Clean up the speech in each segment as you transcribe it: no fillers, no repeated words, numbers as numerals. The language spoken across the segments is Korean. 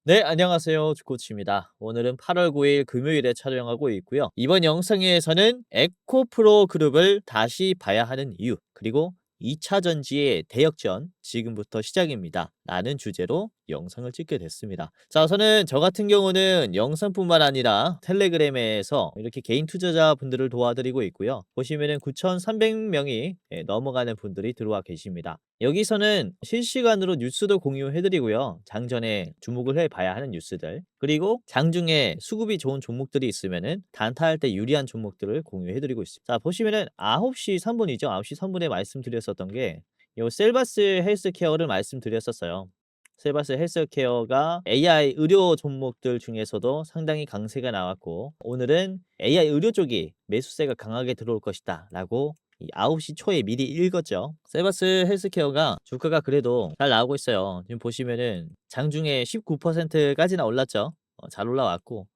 네, 안녕하세요. 주코치입니다. 오늘은 8월 9일 금요일에 촬영하고 있고요. 이번 영상에서는 에코프로 그룹을 다시 봐야 하는 이유, 그리고 2차 전지의 대역전, 지금부터 시작입니다. 라는 주제로 영상을 찍게 됐습니다. 자, 우선은 저 같은 경우는 영상뿐만 아니라 텔레그램에서 이렇게 개인 투자자분들을 도와드리고 있고요. 보시면은 9,300명이 넘어가는 분들이 들어와 계십니다. 여기서는 실시간으로 뉴스도 공유해드리고요. 장전에 주목을 해봐야 하는 뉴스들, 그리고 장중에 수급이 좋은 종목들이 있으면은 단타할 때 유리한 종목들을 공유해드리고 있습니다. 자, 보시면은 9시 3분이죠. 9시 3분에 말씀드렸었던 게 요 셀바스 헬스케어를 말씀드렸었어요. 셀바스 헬스케어가 AI 의료 종목들 중에서도 상당히 강세가 나왔고, 오늘은 AI 의료 쪽이 매수세가 강하게 들어올 것이다 라고 이 9시 초에 미리 읽었죠. 셀바스 헬스케어가 주가가 그래도 잘 나오고 있어요. 지금 보시면은 장중에 19%까지나 올랐죠. 잘 올라왔고,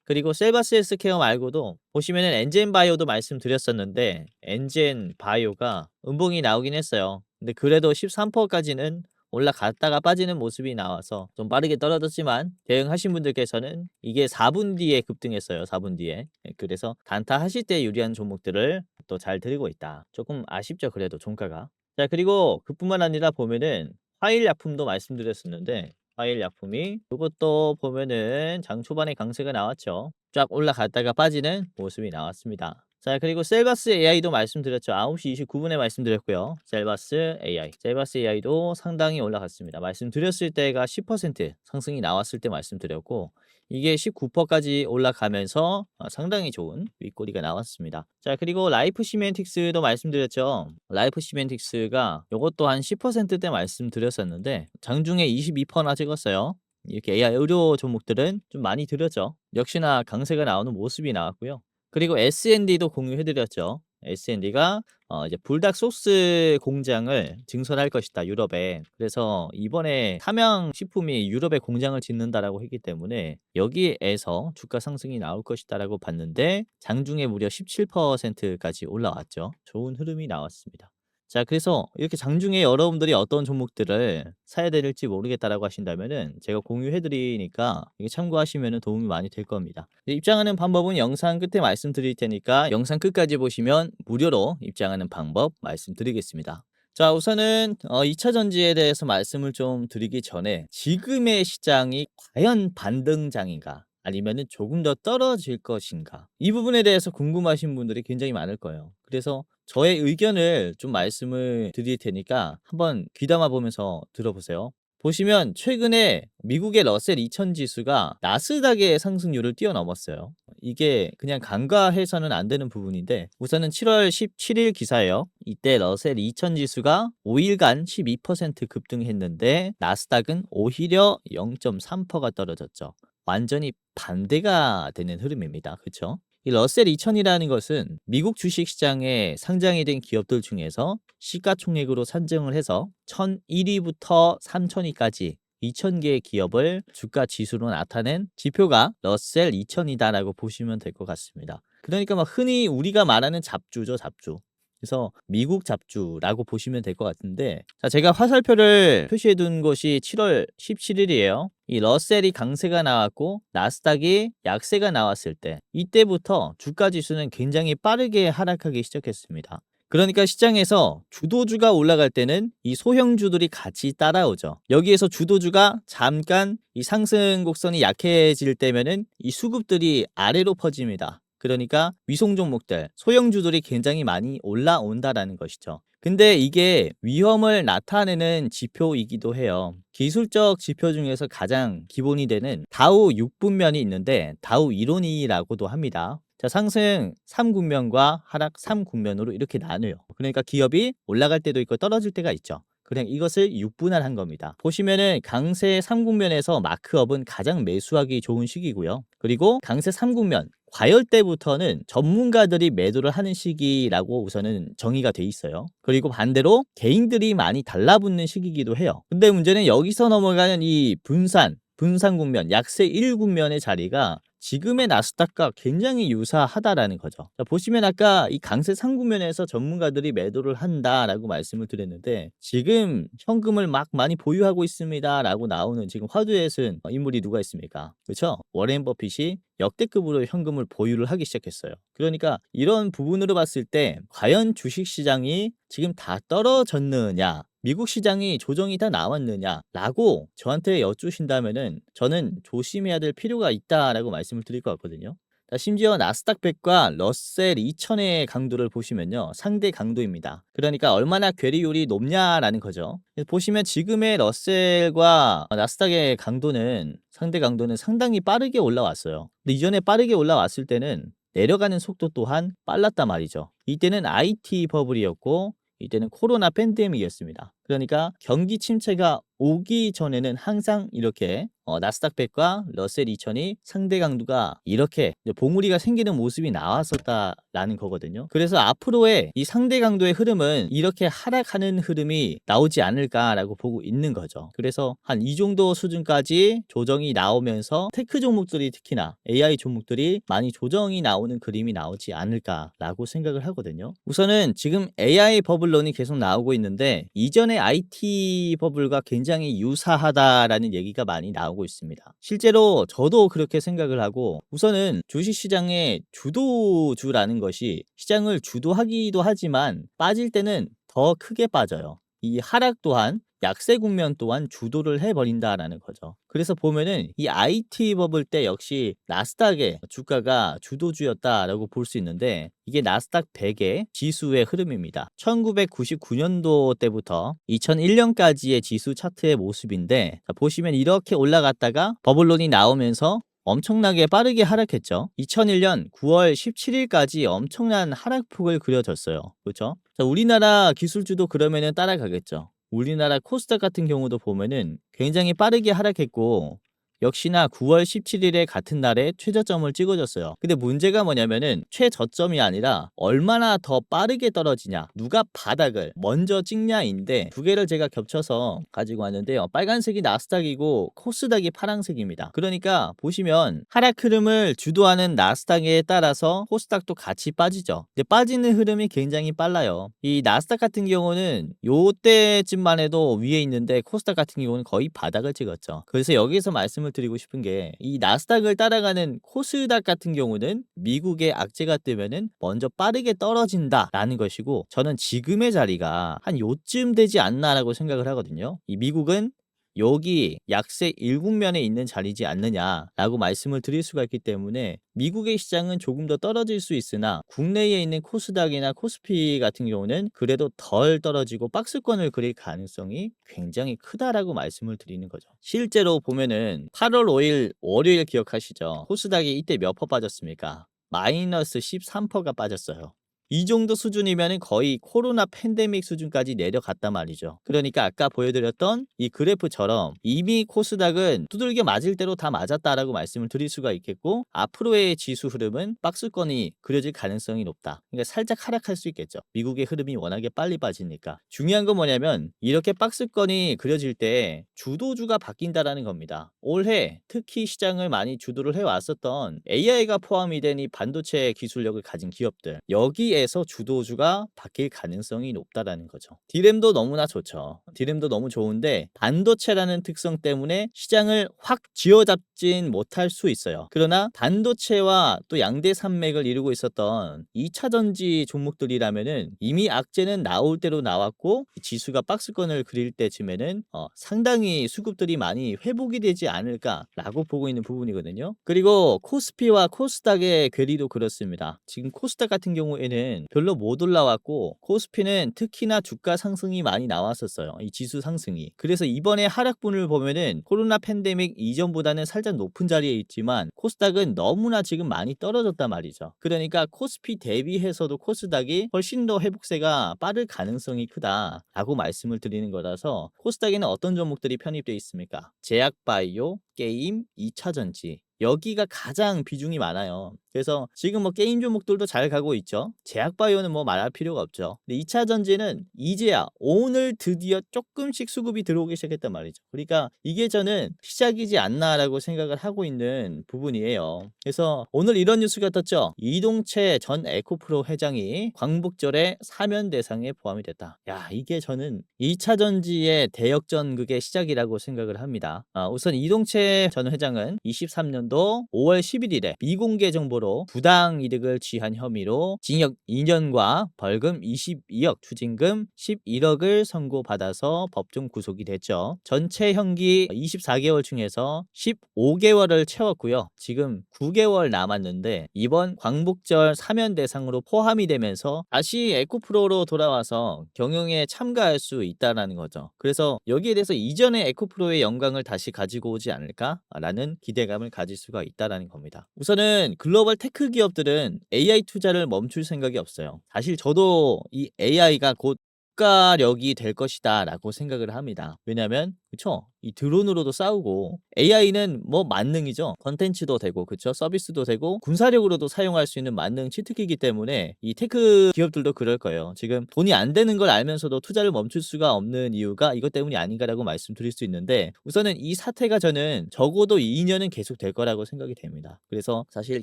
그리고 셀바스 헬스케어 말고도 보시면은 엔젠 바이오도 말씀드렸었는데, 엔젠 바이오가 음봉이 나오긴 했어요. 근데 그래도 13%까지는 올라갔다가 빠지는 모습이 나와서 좀 빠르게 떨어졌지만, 대응하신 분들께서는 이게 4분 뒤에 급등했어요. 4분 뒤에. 그래서 단타 하실 때 유리한 종목들을 또 잘 드리고 있다. 조금 아쉽죠, 그래도 종가가. 자, 그리고 그뿐만 아니라 보면은 화일약품도 말씀드렸었는데, 화일약품이 이것도 보면은 장 초반에 강세가 나왔죠. 쫙 올라갔다가 빠지는 모습이 나왔습니다. 자, 그리고 셀바스 AI도 말씀드렸죠. 9시 29분에 말씀드렸고요. 셀바스 AI. 셀바스 AI도 상당히 올라갔습니다. 말씀드렸을 때가 10% 상승이 나왔을 때 말씀드렸고, 이게 19%까지 올라가면서 상당히 좋은 윗꼬리가 나왔습니다. 자, 그리고 라이프 시멘틱스도 말씀드렸죠. 라이프 시멘틱스가 요것도 한 10%대 말씀드렸었는데, 장중에 22%나 찍었어요. 이렇게 AI 의료 종목들은 좀 많이 들었죠. 역시나 강세가 나오는 모습이 나왔고요. 그리고 S&D도 공유해드렸죠. S&D가 이제 불닭 소스 공장을 증설할 것이다, 유럽에. 그래서 이번에 삼양식품이 유럽에 공장을 짓는다라고 했기 때문에 여기에서 주가 상승이 나올 것이다라고 봤는데, 장중에 무려 17%까지 올라왔죠. 좋은 흐름이 나왔습니다. 자, 그래서 이렇게 장중에 여러분들이 어떤 종목들을 사야 될지 모르겠다라고 하신다면은 제가 공유해 드리니까 이게 참고하시면은 도움이 많이 될 겁니다. 입장하는 방법은 영상 끝에 말씀드릴 테니까 영상 끝까지 보시면 무료로 입장하는 방법 말씀드리겠습니다. 자, 우선은 2차 전지에 대해서 말씀을 좀 드리기 전에, 지금의 시장이 과연 반등장인가, 아니면은 조금 더 떨어질 것인가, 이 부분에 대해서 궁금하신 분들이 굉장히 많을 거예요. 그래서 저의 의견을 좀 말씀을 드릴 테니까 한번 귀담아 보면서 들어보세요. 보시면 최근에 미국의 러셀 2000 지수가 나스닥의 상승률을 뛰어넘었어요. 이게 그냥 간과해서는 안 되는 부분인데, 우선은 7월 17일 기사예요. 이때 러셀 2000 지수가 5일간 12% 급등했는데 나스닥은 오히려 0.3%가 떨어졌죠. 완전히 반대가 되는 흐름입니다. 그렇죠? 이 러셀 2000이라는 것은 미국 주식시장에 상장이 된 기업들 중에서 시가총액으로 산정을 해서 1001위부터 3000위까지 2000개의 기업을 주가 지수로 나타낸 지표가 러셀 2000이다라고 보시면 될 것 같습니다. 그러니까 막 흔히 우리가 말하는 잡주죠, 잡주. 그래서 미국 잡주라고 보시면 될 것 같은데, 자, 제가 화살표를 표시해 둔 것이 7월 17일이에요. 이 러셀이 강세가 나왔고 나스닥이 약세가 나왔을 때, 이때부터 주가 지수는 굉장히 빠르게 하락하기 시작했습니다. 그러니까 시장에서 주도주가 올라갈 때는 이 소형주들이 같이 따라오죠. 여기에서 주도주가 잠깐 이 상승 곡선이 약해질 때면은 이 수급들이 아래로 퍼집니다. 그러니까 위송 종목들, 소형주들이 굉장히 많이 올라온다라는 것이죠. 근데 이게 위험을 나타내는 지표이기도 해요. 기술적 지표 중에서 가장 기본이 되는 다우 6분면이 있는데, 다우 이론이라고도 합니다. 자, 상승 3국면과 하락 3국면으로 이렇게 나눠요. 그러니까 기업이 올라갈 때도 있고 떨어질 때가 있죠. 그냥 이것을 6분할한 겁니다. 보시면은 강세 3국면에서 마크업은 가장 매수하기 좋은 시기고요. 그리고 강세 3국면 과열 때부터는 전문가들이 매도를 하는 시기라고 우선은 정의가 돼 있어요. 그리고 반대로 개인들이 많이 달라붙는 시기이기도 해요. 근데 문제는 여기서 넘어가는 이 분산 국면, 약세 1국면의 자리가 지금의 나스닥과 굉장히 유사하다라는 거죠. 자, 보시면 아까 이 강세 상구면에서 전문가들이 매도를 한다라고 말씀을 드렸는데 지금 현금을 막 많이 보유하고 있습니다라고 나오는 지금 화두에 쓴 인물이 누가 있습니까? 그렇죠? 워렌 버핏이 역대급으로 현금을 보유를 하기 시작했어요. 그러니까 이런 부분으로 봤을 때 과연 주식 시장이 지금 다 떨어졌느냐, 미국 시장이 조정이 다 나왔느냐라고 저한테 여쭈신다면은 저는 조심해야 될 필요가 있다라고 말씀을 드릴 것 같거든요. 자, 심지어 나스닥 100과 러셀 2000의 강도를 보시면요. 상대 강도입니다. 그러니까 얼마나 괴리율이 높냐라는 거죠. 그래서 보시면 지금의 러셀과 나스닥의 강도는 상대 강도는 상당히 빠르게 올라왔어요. 근데 이전에 빠르게 올라왔을 때는 내려가는 속도 또한 빨랐단 말이죠. 이때는 IT 버블이었고 이때는 코로나 팬데믹이었습니다. 그러니까 경기 침체가 오기 전에는 항상 이렇게 나스닥 100과 러셀 2000이 상대 강도가 이렇게 봉우리가 생기는 모습이 나왔었다라는 거거든요. 그래서 앞으로의 이 상대 강도의 흐름은 이렇게 하락하는 흐름이 나오지 않을까라고 보고 있는 거죠. 그래서 한 이 정도 수준까지 조정이 나오면서 테크 종목들이 특히나 AI 종목들이 많이 조정이 나오는 그림이 나오지 않을까라고 생각을 하거든요. 우선은 지금 AI 버블론이 계속 나오고 있는데 이전의 IT 버블과 굉장히 유사하다라는 얘기가 많이 나오고 있습니다. 실제로 저도 그렇게 생각을 하고 우선은 주식시장의 주도주라는 것이 시장을 주도하기도 하지만 빠질 때는 더 크게 빠져요. 이 하락 또한 약세 국면 또한 주도를 해버린다라는 거죠. 그래서 보면은 이 IT 버블 때 역시 나스닥의 주가가 주도주였다라고 볼 수 있는데 이게 나스닥 100의 지수의 흐름입니다. 1999년도 때부터 2001년까지의 지수 차트의 모습인데 자, 보시면 이렇게 올라갔다가 버블론이 나오면서 엄청나게 빠르게 하락했죠. 2001년 9월 17일까지 엄청난 하락폭을 그려줬어요. 그렇죠? 자, 우리나라 기술주도 그러면은 따라가겠죠. 우리나라 코스닥 같은 경우도 보면은 굉장히 빠르게 하락했고 역시나 9월 17일에 같은 날에 최저점을 찍어줬어요. 근데 문제가 뭐냐면은 최저점이 아니라 얼마나 더 빠르게 떨어지냐, 누가 바닥을 먼저 찍냐인데 두 개를 제가 겹쳐서 가지고 왔는데요. 빨간색이 나스닥이고 코스닥이 파란색입니다. 그러니까 보시면 하락 흐름을 주도하는 나스닥에 따라서 코스닥도 같이 빠지죠. 근데 빠지는 흐름이 굉장히 빨라요. 이 나스닥 같은 경우는 요때쯤만 해도 위에 있는데 코스닥 같은 경우는 거의 바닥을 찍었죠. 그래서 여기서 말씀을 드리고 싶은 게 이 나스닥을 따라가는 코스닥 같은 경우는 미국의 악재가 뜨면은 먼저 빠르게 떨어진다라는 것이고 저는 지금의 자리가 한 요쯤 되지 않나라고 생각을 하거든요. 이 미국은 여기 약세 일국면에 있는 자리지 않느냐라고 말씀을 드릴 수가 있기 때문에 미국의 시장은 조금 더 떨어질 수 있으나 국내에 있는 코스닥이나 코스피 같은 경우는 그래도 덜 떨어지고 박스권을 그릴 가능성이 굉장히 크다라고 말씀을 드리는 거죠. 실제로 보면은 8월 5일 월요일 기억하시죠? 코스닥이 이때 몇 퍼 빠졌습니까? 마이너스 13%가 빠졌어요. 이 정도 수준이면 거의 코로나 팬데믹 수준까지 내려갔단 말이죠. 그러니까 아까 보여드렸던 이 그래프처럼 이미 코스닥은 두들겨 맞을 대로 다 맞았다라고 말씀을 드릴 수가 있겠고 앞으로의 지수 흐름은 박스권이 그려질 가능성이 높다. 그러니까 살짝 하락할 수 있겠죠. 미국의 흐름이 워낙에 빨리 빠지니까. 중요한 건 뭐냐면 이렇게 박스권이 그려질 때 주도주가 바뀐다라는 겁니다. 올해 특히 시장을 많이 주도를 해왔었던 AI가 포함이 된 이 반도체 기술력을 가진 기업들 여기에서 주도주가 바뀔 가능성이 높다라는 거죠. 디램도 너무나 좋죠. 디램도 너무 좋은데 반도체라는 특성 때문에 시장을 확 쥐어잡진 못할 수 있어요. 그러나 반도체와 또 양대 산맥을 이루고 있었던 2차 전지 종목들이라면은 이미 악재는 나올 대로 나왔고 지수가 박스권을 그릴 때쯤에는 상당히 수급들이 많이 회복이 되지 않을까라고 보고 있는 부분이거든요. 그리고 코스피와 코스닥의 괴리도 그렇습니다. 지금 코스닥 같은 경우에는 별로 못 올라왔고 코스피는 특히나 주가 상승이 많이 나왔었어요. 이 지수 상승이. 그래서 이번에 하락분을 보면은 코로나 팬데믹 이전보다는 살짝 높은 자리에 있지만 코스닥은 너무나 지금 많이 떨어졌단 말이죠. 그러니까 코스피 대비해서도 코스닥이 훨씬 더 회복세가 빠를 가능성이 크다라고 말씀을 드리는 거라서 코스닥에는 어떤 종목들이 편입되어 있습니까? 제약바이오, 게임, 2차전지 여기가 가장 비중이 많아요. 그래서 지금 뭐 게임 종목들도 잘 가고 있죠. 제약바이오는 뭐 말할 필요가 없죠. 근데 2차 전지는 이제야 오늘 드디어 조금씩 수급이 들어오기 시작했단 말이죠. 그러니까 이게 저는 시작이지 않나라고 생각을 하고 있는 부분이에요. 그래서 오늘 이런 뉴스가 떴죠. 이동채 전 에코프로 회장이 광복절에 사면 대상에 포함이 됐다. 야, 이게 저는 2차 전지의 대역전극의 시작이라고 생각을 합니다. 우선 이동채 전 회장은 23년도 5월 11일에 미공개 정보로 부당 이득을 취한 혐의로 징역 2년과 벌금 22억, 추징금 11억을 선고받아서 법정 구속이 됐죠. 전체 형기 24개월 중에서 15개월을 채웠고요. 지금 9개월 남았는데 이번 광복절 사면 대상으로 포함이 되면서 다시 에코프로로 돌아와서 경영에 참가할 수 있다라는 거죠. 그래서 여기에 대해서 이전의 에코프로의 영광을 다시 가지고 오지 않을까라는 기대감을 가질 수가 있다라는 겁니다. 우선은 글로벌 테크 기업들은 AI 투자를 멈출 생각이 없어요. 사실 저도 이 AI가 곧 국가력이 될 것이다 라고 생각을 합니다. 왜냐면 그쵸? 이 드론으로도 싸우고 AI는 뭐 만능이죠. 컨텐츠도 되고 그쵸? 서비스도 되고 군사력으로도 사용할 수 있는 만능 치트키이기 때문에 이 테크 기업들도 그럴 거예요. 지금 돈이 안 되는 걸 알면서도 투자를 멈출 수가 없는 이유가 이것 때문이 아닌가라고 말씀드릴 수 있는데 우선은 이 사태가 저는 적어도 2년은 계속 될 거라고 생각이 됩니다. 그래서 사실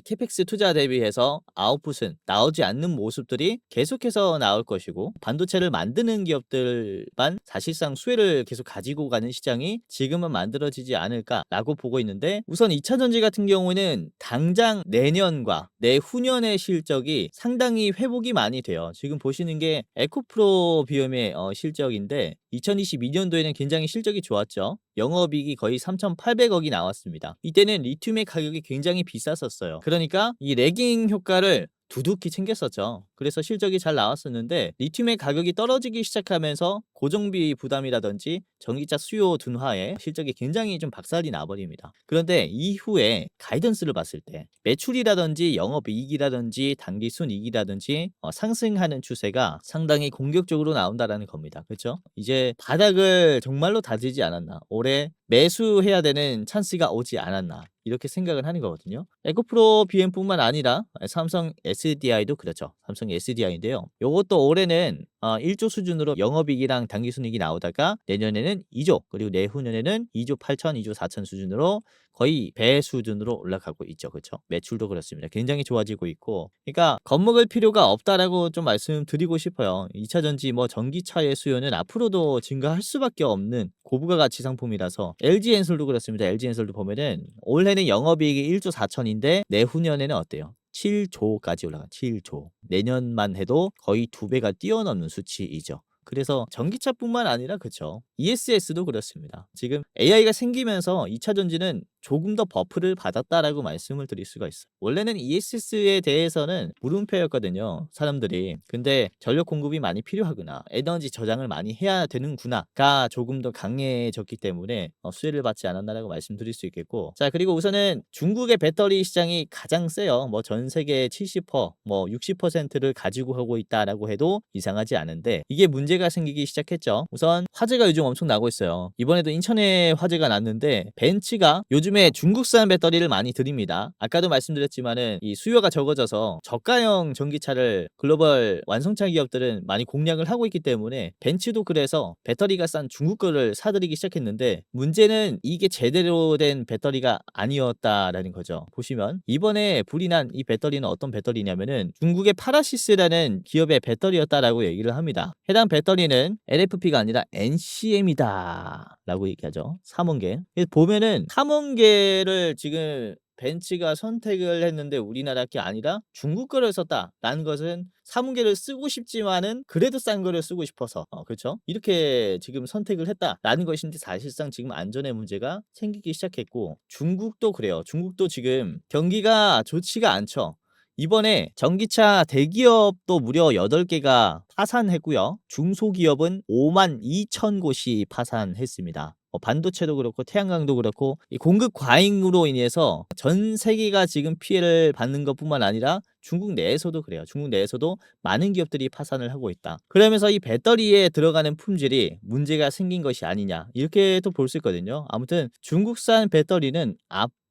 캐펙스 투자 대비해서 아웃풋은 나오지 않는 모습들이 계속해서 나올 것이고 반도체를 만드는 기업들만 사실상 수혜를 계속 가지고 가는 시장이 지금은 만들어지지 않을까라고 보고 있는데 우선 2차 전지 같은 경우는 당장 내년과 내후년의 실적이 상당히 회복이 많이 돼요. 지금 보시는 게 에코프로 비움의 실적인데 2022년도에는 굉장히 실적이 좋았죠. 영업이익이 거의 3,800억이 나왔습니다. 이때는 리튬의 가격이 굉장히 비쌌었어요. 그러니까 이 레깅 효과를 두둑히 챙겼었죠. 그래서 실적이 잘 나왔었는데 리튬의 가격이 떨어지기 시작하면서 고정비 부담이라든지 전기차 수요 둔화에 실적이 굉장히 좀 박살이 나버립니다. 그런데 이후에 가이던스를 봤을 때 매출이라든지 영업이익이라든지 당기순이익이라든지 상승하는 추세가 상당히 공격적으로 나온다라는 겁니다. 그렇죠? 이제 바닥을 정말로 다지지 않았나, 올해 매수해야 되는 찬스가 오지 않았나 이렇게 생각을 하는 거거든요. 에코프로 BM뿐만 아니라 삼성 SDI도 그렇죠. 삼성 SDI인데요. 요것도 올해는 1조 수준으로 영업이익이랑 당기순이익이 나오다가 내년에는 2조 그리고 내후년에는 2조 8천, 2조 4천 수준으로 거의 배 수준으로 올라가고 있죠. 그렇죠? 매출도 그렇습니다. 굉장히 좋아지고 있고 그러니까 겁먹을 필요가 없다라고 좀 말씀드리고 싶어요. 2차 전지 뭐 전기차의 수요는 앞으로도 증가할 수밖에 없는 고부가 가치 상품이라서 LG엔솔도 그렇습니다. LG엔솔도 보면은 올해는 영업이익이 1조 4천인데 내후년에는 어때요? 7조까지 올라간 7조. 내년만 해도 거의 2배가 뛰어넘는 수치이죠. 그래서 전기차뿐만 아니라 그쵸. ESS도 그렇습니다. 지금 AI가 생기면서 2차 전지는 조금 더 버프를 받았다라고 말씀을 드릴 수가 있어요. 원래는 ESS에 대해서는 물음표였거든요. 사람들이. 근데 전력 공급이 많이 필요하구나. 에너지 저장을 많이 해야 되는구나가 조금 더 강해졌기 때문에 수혜를 받지 않았나라고 말씀드릴 수 있겠고 자 그리고 우선은 중국의 배터리 시장이 가장 세요. 뭐 전 세계 70%, 뭐 60%를 가지고 하고 있다라고 해도 이상하지 않은데 이게 문제가 생기기 시작했죠. 우선 화재가 요즘 엄청 나고 있어요. 이번에도 인천에 화재가 났는데 벤츠가 요즘에 중국산 배터리를 많이 들입니다. 아까도 말씀드렸지만은 이 수요가 적어져서 저가형 전기차를 글로벌 완성차 기업들은 많이 공략을 하고 있기 때문에 벤츠도 그래서 배터리가 싼 중국 거를 사들이기 시작했는데 문제는 이게 제대로 된 배터리가 아니었다라는 거죠. 보시면 이번에 불이 난 이 배터리는 어떤 배터리냐면은 중국의 파라시스라는 기업의 배터리였다라고 얘기를 합니다. 해당 배터리는 LFP가 아니라 NCM이다 라고 얘기하죠. 삼원계. 보면은 삼원계를 지금 벤츠가 선택을 했는데 우리나라 게 아니라 중국 거를 썼다라는 것은 삼원계를 쓰고 싶지만은 그래도 싼 거를 쓰고 싶어서 그렇죠? 이렇게 지금 선택을 했다라는 것인데 사실상 지금 안전의 문제가 생기기 시작했고 중국도 그래요. 중국도 지금 경기가 좋지가 않죠. 이번에 전기차 대기업도 무려 8개가 파산했고요. 중소기업은 5만 2천 곳이 파산했습니다. 반도체도 그렇고 태양광도 그렇고 이 공급 과잉으로 인해서 전 세계가 지금 피해를 받는 것뿐만 아니라 중국 내에서도 그래요. 중국 내에서도 많은 기업들이 파산을 하고 있다. 그러면서 이 배터리에 들어가는 품질이 문제가 생긴 것이 아니냐 이렇게 또 볼 수 있거든요. 아무튼 중국산 배터리는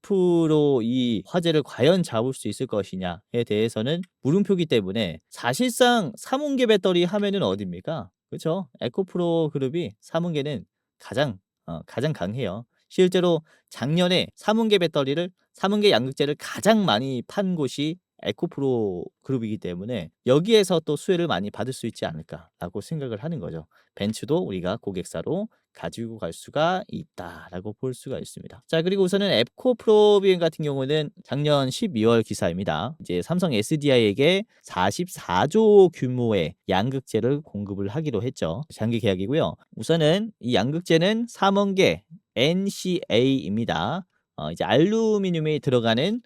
그래프로 이 화제를 과연 잡을 수 있을 것이냐에 대해서는 물음표기 때문에 사실상 3원계 배터리 하면은 어딥니까? 그쵸? 에코프로 그룹이 3원계는 가장 강해요. 실제로 작년에 3원계 배터리를 3원계 양극재를 가장 많이 판 곳이 에코프로 그룹이기 때문에 여기에서 또 수혜를 많이 받을 수 있지 않을까라고 생각을 하는 거죠. 벤츠도 우리가 고객사로 가지고 갈 수가 있다라고 볼 수가 있습니다. 자, 그리고 우선은 에코프로 비행 같은 경우는 작년 12월 기사입니다. 이제 삼성 SDI에게 44조 규모의 양극재를 공급을 하기로 했죠. 장기 계약이고요. 우선은 이 양극재는 3원계 NCA입니다. 이제 알루미늄이 들어가는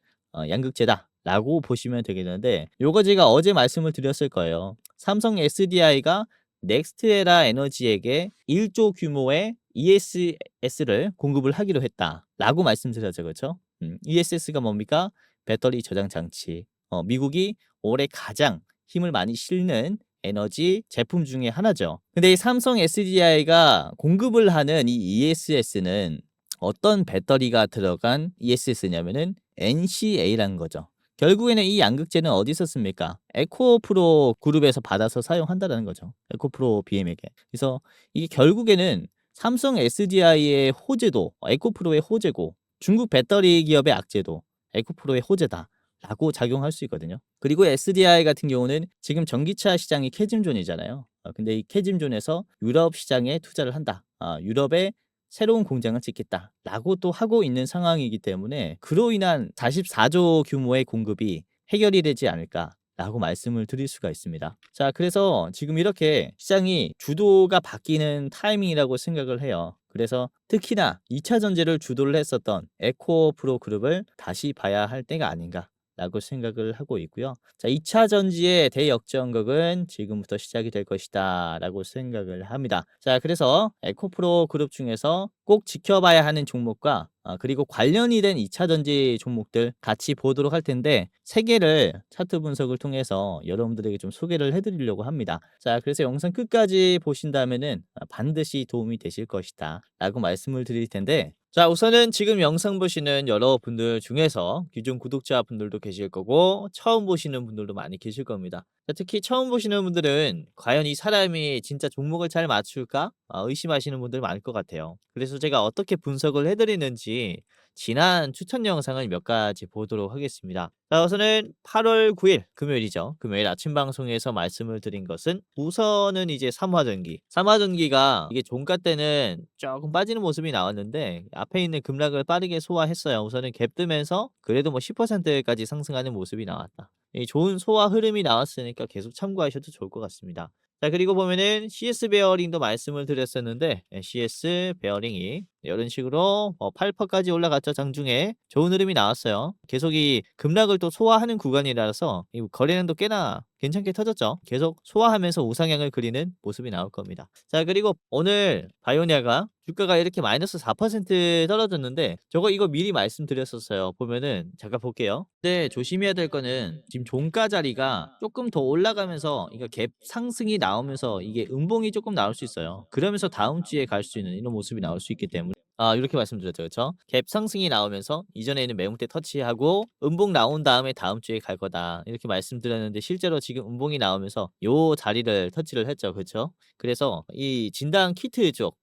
양극재다라고 보시면 되겠는데 요거 제가 어제 말씀을 드렸을 거예요. 삼성 SDI가 넥스트에라 에너지에게 1조 규모의 ESS를 공급을 하기로 했다라고 말씀드렸죠. 그렇죠? ESS가 뭡니까? 배터리 저장 장치. 미국이 올해 가장 힘을 많이 실는 에너지 제품 중에 하나죠. 근데 이 삼성 SDI가 공급을 하는 이 ESS는 어떤 배터리가 들어간 ESS냐면은 NCA라는 거죠. 결국에는 이 양극재는 어디서 씁니까? 에코프로 그룹에서 받아서 사용한다라는 거죠. 에코프로 BM에게. 그래서 이게 결국에는 삼성 SDI의 호재도 에코프로의 호재고 중국 배터리 기업의 악재도 에코프로의 호재다라고 작용할 수 있거든요. 그리고 SDI 같은 경우는 지금 전기차 시장이 캐즘존이잖아요. 근데 이 캐즘존에서 유럽 시장에 투자를 한다. 유럽에 새로운 공장을 짓겠다라고 또 하고 있는 상황이기 때문에 그로 인한 44조 규모의 공급이 해결이 되지 않을까라고 말씀을 드릴 수가 있습니다. 자, 그래서 지금 이렇게 시장이 주도가 바뀌는 타이밍이라고 생각을 해요. 그래서 특히나 2차 전지를 주도를 했었던 에코프로 그룹을 다시 봐야 할 때가 아닌가 라고 생각을 하고 있고요. 자, 2차 전지의 대역전극은 지금부터 시작이 될 것이다 라고 생각을 합니다. 자, 그래서 에코프로 그룹 중에서 꼭 지켜봐야 하는 종목과 그리고 관련이 된 2차 전지 종목들 같이 보도록 할 텐데 3개를 차트 분석을 통해서 여러분들에게 좀 소개를 해드리려고 합니다. 자, 그래서 영상 끝까지 보신다면은 반드시 도움이 되실 것이다 라고 말씀을 드릴 텐데 자, 우선은 지금 영상 보시는 여러분들 중에서 기존 구독자분들도 계실 거고 처음 보시는 분들도 많이 계실 겁니다. 자, 특히 처음 보시는 분들은 과연 이 사람이 진짜 종목을 잘 맞출까? 의심하시는 분들 많을 것 같아요. 그래서 제가 어떻게 분석을 해드리는지 지난 추천 영상을 몇 가지 보도록 하겠습니다. 자, 우선은 8월 9일 금요일이죠. 금요일 아침 방송에서 말씀을 드린 것은 우선은 이제 삼화전기가 이게 종가 때는 조금 빠지는 모습이 나왔는데 앞에 있는 급락을 빠르게 소화했어요. 우선은 갭 뜨면서 그래도 뭐 10%까지 상승하는 모습이 나왔다. 이 좋은 소화 흐름이 나왔으니까 계속 참고하셔도 좋을 것 같습니다. 자, 그리고 보면은 CS 베어링도 말씀을 드렸었는데 CS 베어링이 이런 식으로 8%까지 올라갔죠. 장중에 좋은 흐름이 나왔어요. 계속 이 급락을 또 소화하는 구간이라서 이 거래량도 꽤나 괜찮게 터졌죠. 계속 소화하면서 우상향을 그리는 모습이 나올 겁니다. 자, 그리고 오늘 바이오니아가 주가가 이렇게 마이너스 4% 떨어졌는데 이거 미리 말씀드렸었어요. 보면은 잠깐 볼게요. 근데 조심해야 될 거는 지금 종가 자리가 조금 더 올라가면서 이거 갭 상승이 나오면서 이게 음봉이 조금 나올 수 있어요. 그러면서 다음 주에 갈 수 있는 이런 모습이 나올 수 있기 때문에 이렇게 말씀드렸죠. 그쵸? 갭 상승이 나오면서 이전에는 매물대 터치하고 음봉 나온 다음에 다음 주에 갈 거다. 이렇게 말씀드렸는데 실제로 지금 음봉이 나오면서 요 자리를 터치를 했죠. 그쵸? 그래서 이 진단 키트 쪽,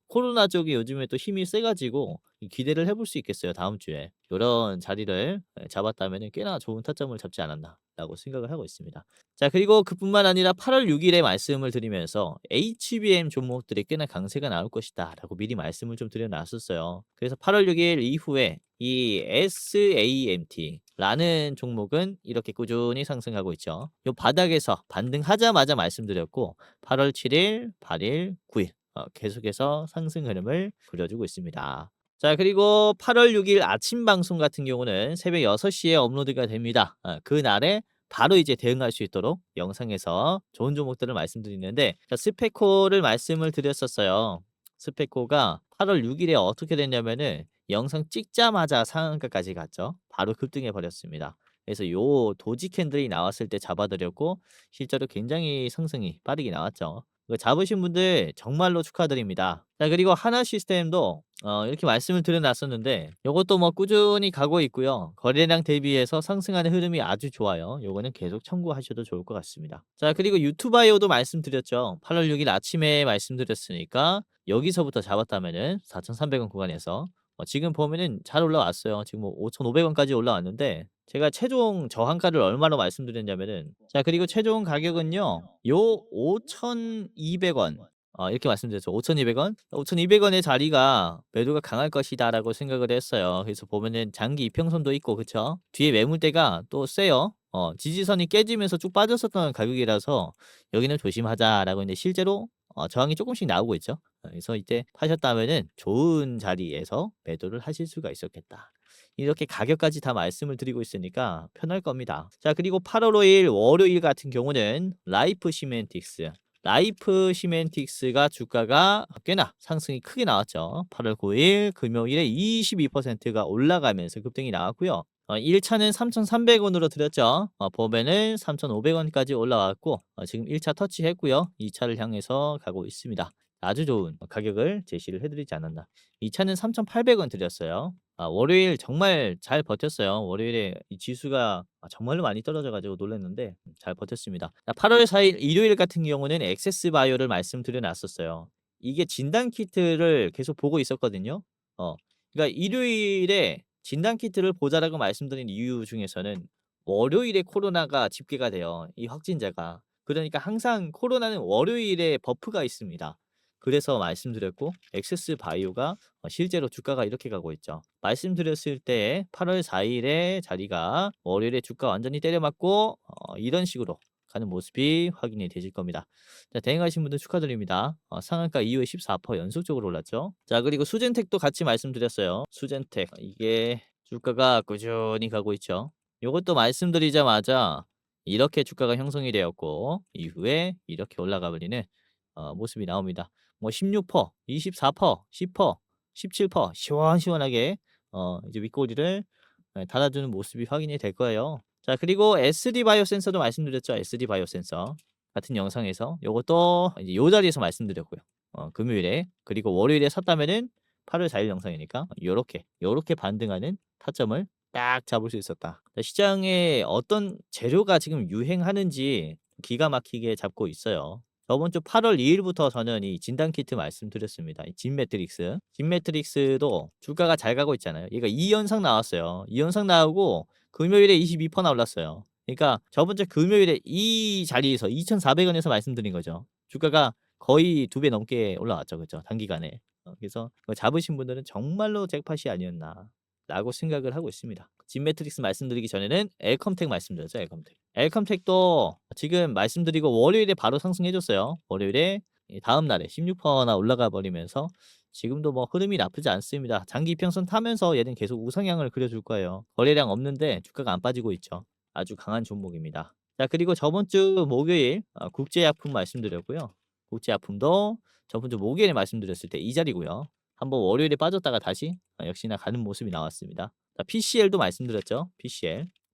코로나 쪽이 요즘에 또 힘이 세가지고 기대를 해볼 수 있겠어요. 다음 주에. 요런 자리를 잡았다면은 꽤나 좋은 타점을 잡지 않았나라고 생각을 하고 있습니다. 자, 그리고 그뿐만 아니라 8월 6일에 말씀을 드리면서 HBM 종목들이 꽤나 강세가 나올 것이다라고 미리 말씀을 좀 드려놨었어요. 그래서 8월 6일 이후에 이 SAMT라는 종목은 이렇게 꾸준히 상승하고 있죠. 요 바닥에서 반등하자마자 말씀드렸고 8월 7일, 8일, 9일 계속해서 상승 흐름을 그려주고 있습니다. 자, 그리고 8월 6일 아침 방송 같은 경우는 새벽 6시에 업로드가 됩니다. 그날에 바로 이제 대응할 수 있도록 영상에서 좋은 종목들을 말씀드리는데 자, 스페코를 말씀을 드렸었어요. 스페코가 8월 6일에 어떻게 됐냐면은 영상 찍자마자 상한가까지 갔죠. 바로 급등해 버렸습니다. 그래서 요 도지 캔들이 나왔을 때 잡아드렸고 실제로 굉장히 상승이 빠르게 나왔죠. 이거 잡으신 분들 정말로 축하드립니다. 자, 그리고 하나 시스템도 이렇게 말씀을 드려 놨었는데 요것도 뭐 꾸준히 가고 있고요. 거래량 대비해서 상승하는 흐름이 아주 좋아요. 요거는 계속 참고하셔도 좋을 것 같습니다. 자, 그리고 유튜바이오도 말씀드렸죠. 8월 6일 아침에 말씀드렸으니까 여기서부터 잡았다면은 4,300원 구간에서 지금 보면은 잘 올라왔어요. 지금 뭐 5,500원까지 올라왔는데 제가 최종 저항가를 얼마로 말씀드렸냐면은, 자, 그리고 최종 가격은요. 요 5,200원, 이렇게 말씀드렸죠. 5,200원? 5,200원의 자리가 매도가 강할 것이다라고 생각을 했어요. 그래서 보면은 장기 이평선도 있고 그쵸? 뒤에 매물대가 또 세요. 지지선이 깨지면서 쭉 빠졌었던 가격이라서 여기는 조심하자라고 했는데 실제로 저항이 조금씩 나오고 있죠. 그래서 이때 파셨다면은 좋은 자리에서 매도를 하실 수가 있었겠다. 이렇게 가격까지 다 말씀을 드리고 있으니까 편할 겁니다. 자, 그리고 8월 5일 월요일 같은 경우는 라이프 시멘틱스가 주가가 꽤나 상승이 크게 나왔죠. 8월 9일 금요일에 22%가 올라가면서 급등이 나왔고요. 1차는 3,300원으로 드렸죠. 보면은 3,500원까지 올라왔고 지금 1차 터치했고요. 2차를 향해서 가고 있습니다. 아주 좋은 가격을 제시를 해드리지 않았나. 2차는 3,800원 드렸어요. 월요일 정말 잘 버텼어요. 월요일에 이 지수가 정말로 많이 떨어져 가지고 놀랐는데 잘 버텼습니다. 8월 4일 일요일 같은 경우는 액세스 바이오를 말씀드려 놨었어요. 이게 진단 키트를 계속 보고 있었거든요. 그러니까 일요일에 진단 키트를 보자라고 말씀드린 이유 중에서는 월요일에 코로나가 집계가 돼요, 이 확진자가. 그러니까 항상 코로나는 월요일에 버프가 있습니다. 그래서 말씀드렸고 액세스 바이오가 실제로 주가가 이렇게 가고 있죠. 말씀드렸을 때 8월 4일에 자리가 월요일에 주가 완전히 때려맞고 이런 식으로 가는 모습이 확인이 되실 겁니다. 자, 대응하신 분들 축하드립니다. 상한가 이후에 14% 연속적으로 올랐죠. 자, 그리고 수젠텍도 같이 말씀드렸어요. 수젠텍 이게 주가가 꾸준히 가고 있죠. 요것도 말씀드리자마자 이렇게 주가가 형성이 되었고 이후에 이렇게 올라가 버리는 모습이 나옵니다. 뭐 16%, 24%, 10%, 17% 시원시원하게 이제 윗꼬리를 달아주는 모습이 확인이 될 거예요. 자, 그리고 SD 바이오 센서도 말씀드렸죠. SD 바이오 센서 같은 영상에서 요것도 이제 요 자리에서 말씀드렸고요. 금요일에 그리고 월요일에 샀다면은 8월 4일 영상이니까 요렇게 반등하는 타점을 딱 잡을 수 있었다. 자, 시장에 어떤 재료가 지금 유행하는지 기가 막히게 잡고 있어요. 저번 주 8월 2일부터 저는 이 진단 키트 말씀드렸습니다. 이 진매트릭스도 주가가 잘 가고 있잖아요. 얘가 2연상 나왔어요. 2연상 나오고 금요일에 22%나 올랐어요. 그러니까 저번 주 금요일에 이 자리에서 2,400원에서 말씀드린 거죠. 주가가 거의 2배 넘게 올라왔죠. 그죠? 단기간에. 그래서 그거 잡으신 분들은 정말로 잭팟이 아니었나라고 생각을 하고 있습니다. 진매트릭스 말씀드리기 전에는 엘컴텍 말씀드렸죠. 엘컴텍도 지금 말씀드리고 월요일에 바로 상승해 줬어요. 월요일에 다음 날에 16%나 올라가 버리면서 지금도 뭐 흐름이 나쁘지 않습니다. 장기 이평선 타면서 얘는 계속 우상향을 그려줄 거예요. 거래량 없는데 주가가 안 빠지고 있죠. 아주 강한 종목입니다. 자, 그리고 저번 주 목요일 국제약품 말씀드렸고요. 국제약품도 저번 주 목요일에 말씀드렸을 때 이 자리고요. 한번 월요일에 빠졌다가 다시 역시나 가는 모습이 나왔습니다. 자, PCL도 말씀드렸죠.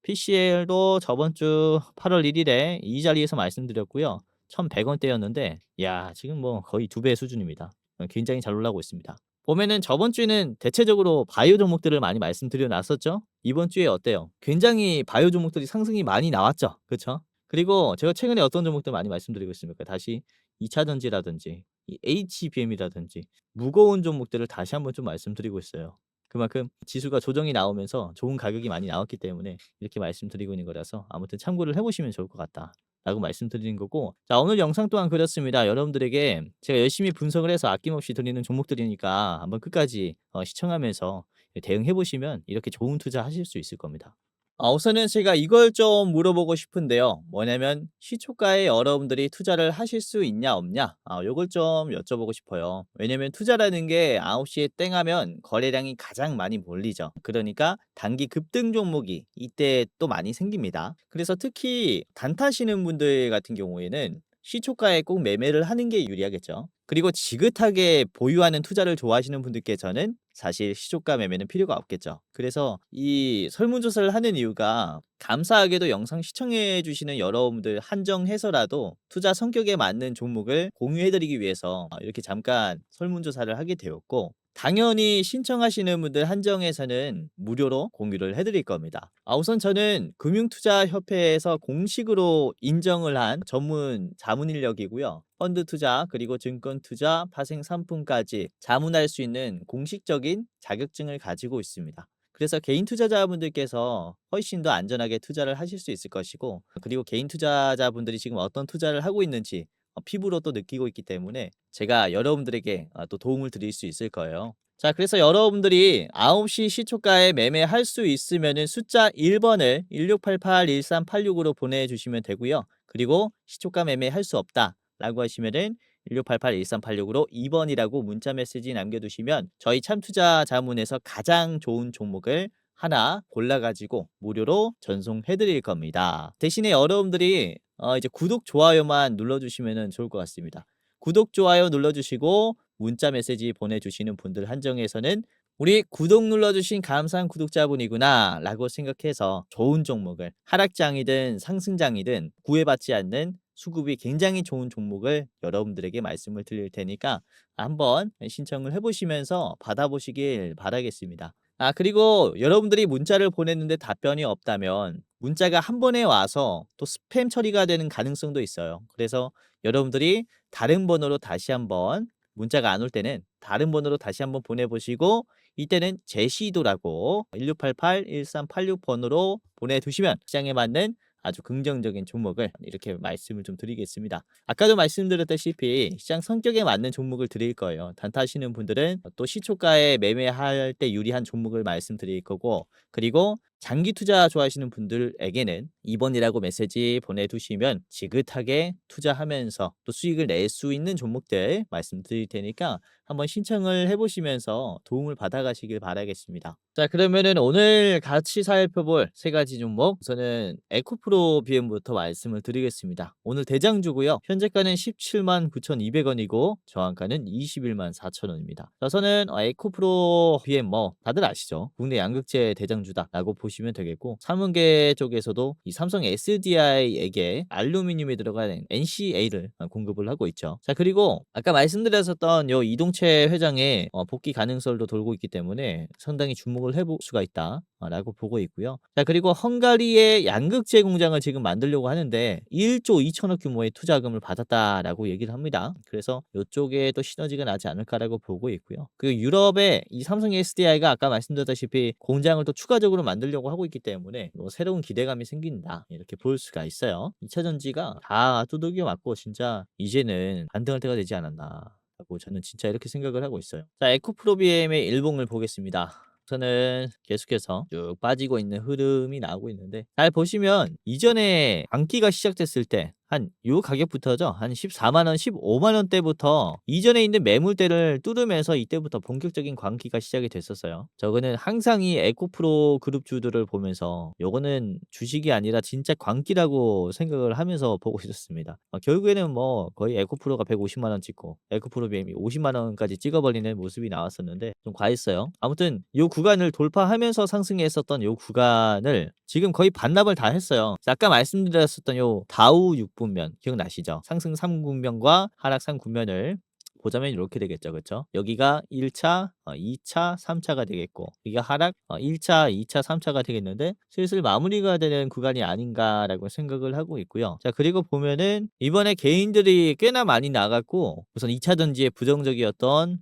PCL도 저번 주 8월 1일에 이 자리에서 말씀드렸고요. 1,100원대였는데 야, 지금 뭐 거의 2배 수준입니다. 굉장히 잘 올라오고 있습니다. 보면은 저번 주에는 대체적으로 바이오 종목들을 많이 말씀드려 놨었죠. 이번 주에 어때요? 굉장히 바이오 종목들이 상승이 많이 나왔죠. 그쵸? 그리고 제가 최근에 어떤 종목들 많이 말씀드리고 있습니까? 다시 2차 전지라든지 이 HBM이라든지 무거운 종목들을 다시 한번 좀 말씀드리고 있어요. 그만큼 지수가 조정이 나오면서 좋은 가격이 많이 나왔기 때문에 이렇게 말씀드리고 있는 거라서 아무튼 참고를 해 보시면 좋을 것 같다라고 말씀드리는 거고, 자, 오늘 영상 또한 그렇습니다. 여러분들에게 제가 열심히 분석을 해서 아낌없이 드리는 종목들이니까 한번 끝까지 시청하면서 대응해 보시면 이렇게 좋은 투자하실 수 있을 겁니다. 우선은 제가 이걸 좀 물어보고 싶은데요. 뭐냐면 시초가에 여러분들이 투자를 하실 수 있냐 없냐? 요걸 좀 여쭤보고 싶어요. 왜냐면 투자라는 게 9시에 땡 하면 거래량이 가장 많이 몰리죠. 그러니까 단기 급등 종목이 이때 또 많이 생깁니다. 그래서 특히 단타시는 분들 같은 경우에는 시초가에 꼭 매매를 하는 게 유리하겠죠. 그리고 지긋하게 보유하는 투자를 좋아하시는 분들께서는 사실 시초가 매매는 필요가 없겠죠. 그래서 이 설문조사를 하는 이유가 감사하게도 영상 시청해 주시는 여러분들 한정해서라도 투자 성격에 맞는 종목을 공유해 드리기 위해서 이렇게 잠깐 설문조사를 하게 되었고, 당연히 신청하시는 분들 한정해서는 무료로 공유를 해 드릴 겁니다. 우선 저는 금융투자협회에서 공식으로 인정을 한 전문 자문 인력이고요. 펀드 투자 그리고 증권 투자, 파생 상품까지 자문할 수 있는 공식적인 자격증을 가지고 있습니다. 그래서 개인 투자자분들께서 훨씬 더 안전하게 투자를 하실 수 있을 것이고, 그리고 개인 투자자분들이 지금 어떤 투자를 하고 있는지 피부로 또 느끼고 있기 때문에 제가 여러분들에게 또 도움을 드릴 수 있을 거예요. 자, 그래서 여러분들이 9시 시초가에 매매할 수 있으면은 숫자 1번을 1688-1386으로 보내주시면 되고요. 그리고 시초가 매매할 수 없다 라고 하시면은 1688-1386으로 2번이라고 문자 메시지 남겨두시면 저희 참투자 자문에서 가장 좋은 종목을 하나 골라가지고 무료로 전송해 드릴 겁니다. 대신에 여러분들이 이제 구독, 좋아요만 눌러주시면 좋을 것 같습니다. 구독, 좋아요 눌러주시고 문자 메시지 보내주시는 분들 한정해서는 우리 구독 눌러주신 감사한 구독자분이구나 라고 생각해서 좋은 종목을, 하락장이든 상승장이든 구애받지 않는 수급이 굉장히 좋은 종목을 여러분들에게 말씀을 드릴 테니까 한번 신청을 해보시면서 받아보시길 바라겠습니다. 그리고 여러분들이 문자를 보냈는데 답변이 없다면 문자가 한 번에 와서 또 스팸 처리가 되는 가능성도 있어요. 그래서 여러분들이 다른 번호로 다시 한번, 문자가 안 올 때는 다른 번호로 다시 한번 보내보시고, 이때는 제시도라고 1688-1386번으로 보내두시면 시장에 맞는 아주 긍정적인 종목을 이렇게 말씀을 좀 드리겠습니다. 아까도 말씀드렸다시피 시장 성격에 맞는 종목을 드릴 거예요. 단타하시는 분들은 또 시초가에 매매할 때 유리한 종목을 말씀드릴 거고, 그리고 장기 투자 좋아하시는 분들에게는 2번이라고 메시지 보내두시면 지긋하게 투자하면서 또 수익을 낼 수 있는 종목들 말씀드릴 테니까 한번 신청을 해보시면서 도움을 받아가시길 바라겠습니다. 자, 그러면은 오늘 같이 살펴볼 세 가지 종목, 우선은 에코프로 BM부터 말씀을 드리겠습니다. 오늘 대장주고요. 현재가는 17만 9,200원이고 저항가는 21만 4천원입니다. 우선은 에코프로 BM 다들 아시죠? 국내 양극재 대장주다라고 보시면 되겠고, 삼은계 쪽에서도 이 삼성 SDI에게 알루미늄이 들어간 NCA를 공급을 하고 있죠. 자, 그리고 아까 말씀드렸었던 요 이동채 회장의 복귀 가능성도 돌고 있기 때문에 상당히 주목을 해볼 수가 있다 라고 보고 있고요. 자, 그리고 헝가리의 양극재 공장을 지금 만들려고 하는데 1조 2천억 규모의 투자금을 받았다라고 얘기를 합니다. 그래서 이쪽에 또 시너지가 나지 않을까라고 보고 있고요. 그리고 유럽의 이 삼성 SDI가 아까 말씀드렸다시피 공장을 또 추가적으로 만들려고 하고 있기 때문에 새로운 기대감이 생긴다 이렇게 볼 수가 있어요. 2차 전지가 다 두들겨 맞고 진짜 이제는 반등할 때가 되지 않았나 라고 저는 진짜 이렇게 생각을 하고 있어요. 자, 에코프로비엠의 일봉을 보겠습니다. 우선은 계속해서 쭉 빠지고 있는 흐름이 나오고 있는데, 잘 보시면 이전에 광기가 시작됐을 때 한 요 가격부터죠. 한 14만 원, 15만 원대부터 이전에 있는 매물대를 뚫으면서 이때부터 본격적인 광기가 시작이 됐었어요. 저거는 항상 이 에코프로 그룹주들을 보면서 요거는 주식이 아니라 진짜 광기라고 생각을 하면서 보고 있었습니다. 결국에는 거의 에코프로가 150만 원 찍고 에코프로 BM이 50만 원까지 찍어버리는 모습이 나왔었는데 좀 과했어요. 아무튼 요 구간을 돌파하면서 상승했었던 요 구간을 지금 거의 반납을 다 했어요. 아까 말씀드렸었던 요 다우 6분면 기억나시죠? 상승 3국면과 하락 3국면을 보자면 이렇게 되겠죠. 그쵸? 여기가 1차, 2차, 3차가 되겠고, 여기가 하락 1차, 2차, 3차가 되겠는데 슬슬 마무리가 되는 구간이 아닌가라고 생각을 하고 있고요. 자, 그리고 보면은 이번에 개인들이 꽤나 많이 나갔고, 우선 2차 전지에 부정적이었던